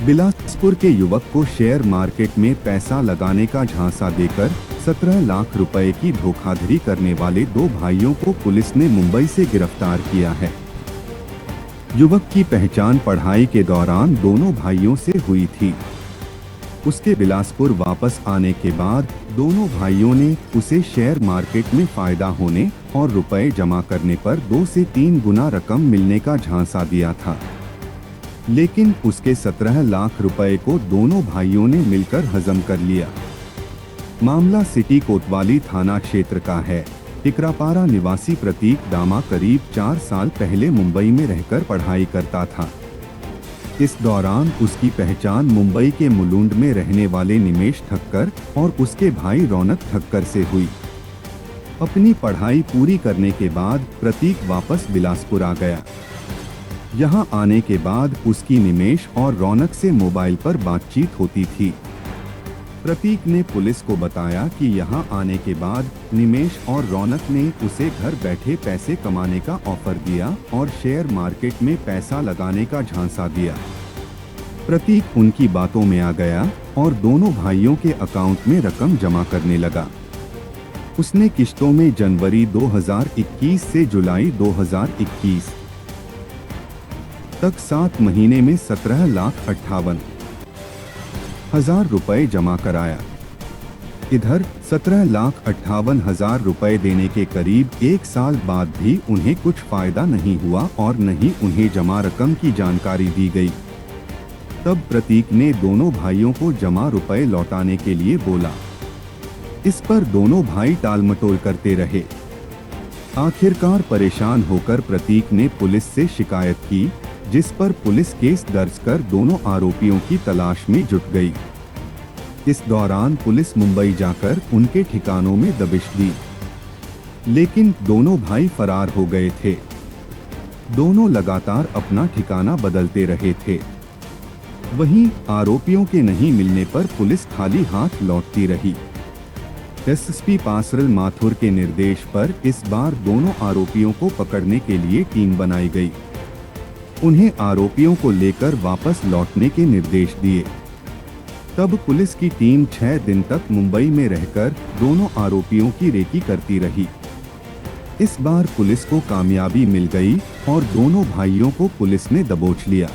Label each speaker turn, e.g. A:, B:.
A: बिलासपुर के युवक को शेयर मार्केट में पैसा लगाने का झांसा देकर 17 लाख रुपए की धोखाधड़ी करने वाले दो भाइयों को पुलिस ने मुंबई से गिरफ्तार किया है। युवक की पहचान पढ़ाई के दौरान दोनों भाइयों से हुई थी। उसके बिलासपुर वापस आने के बाद दोनों भाइयों ने उसे शेयर मार्केट में फायदा होने और रुपए जमा करने पर 2 से 3 गुना रकम मिलने का झांसा दिया था, लेकिन उसके 17 लाख रुपए को दोनों भाइयों ने मिलकर हजम कर लिया। मामला सिटी कोतवाली थाना क्षेत्र का है। टिकरापारा निवासी प्रतीक दामा करीब 4 साल पहले मुंबई में रहकर पढ़ाई करता था। इस दौरान उसकी पहचान मुंबई के मुलुंड में रहने वाले निमेश ठक्कर और उसके भाई रौनक ठक्कर से हुई। अपनी पढ़ाई पूरी करने के बाद प्रतीक वापस बिलासपुर आ गया। यहां आने के बाद उसकी निमेश और रौनक से मोबाइल पर बातचीत होती थी। प्रतीक ने पुलिस को बताया कि यहां आने के बाद निमेश और रौनक ने उसे घर बैठे पैसे कमाने का ऑफर दिया और शेयर मार्केट में पैसा लगाने का झांसा दिया। प्रतीक उनकी बातों में आ गया और दोनों भाइयों के अकाउंट में रकम जमा करने लगा। उसने किश्तों में जनवरी 2021 से जुलाई 2021 तक 7 महीने में 17,58,000 रुपए जमा कराया। इधर 17,58,000 रुपए देने के करीब 1 साल बाद भी उन्हें कुछ फायदा नहीं हुआ और न ही उन्हें जमा रकम की जानकारी दी गई। तब प्रतीक ने दोनों भाइयों को जमा रुपए लौटाने के लिए बोला। इस पर दोनों भाई टालमटोल करते रहे। आखिरकार परेशान होकर प्रतीक ने पुलिस से शिकायत की, जिस पर पुलिस केस दर्ज कर दोनों आरोपियों की तलाश में जुट गई। इस दौरान पुलिस मुंबई जाकर उनके ठिकानों में दबिश दी, लेकिन दोनों भाई फरार हो गए थे। दोनों लगातार अपना ठिकाना बदलते रहे थे। वहीं आरोपियों के नहीं मिलने पर पुलिस खाली हाथ लौटती रही। एसएसपी पासरल माथुर के निर्देश पर इस बार दोनों आरोपियों को पकड़ने के लिए टीम बनाई गई। उन्हें आरोपियों को लेकर वापस लौटने के निर्देश दिए। तब पुलिस की टीम 6 दिन तक मुंबई में रहकर दोनों आरोपियों की रेकी करती रही। इस बार पुलिस को कामयाबी मिल गई और दोनों भाइयों को पुलिस ने दबोच लिया।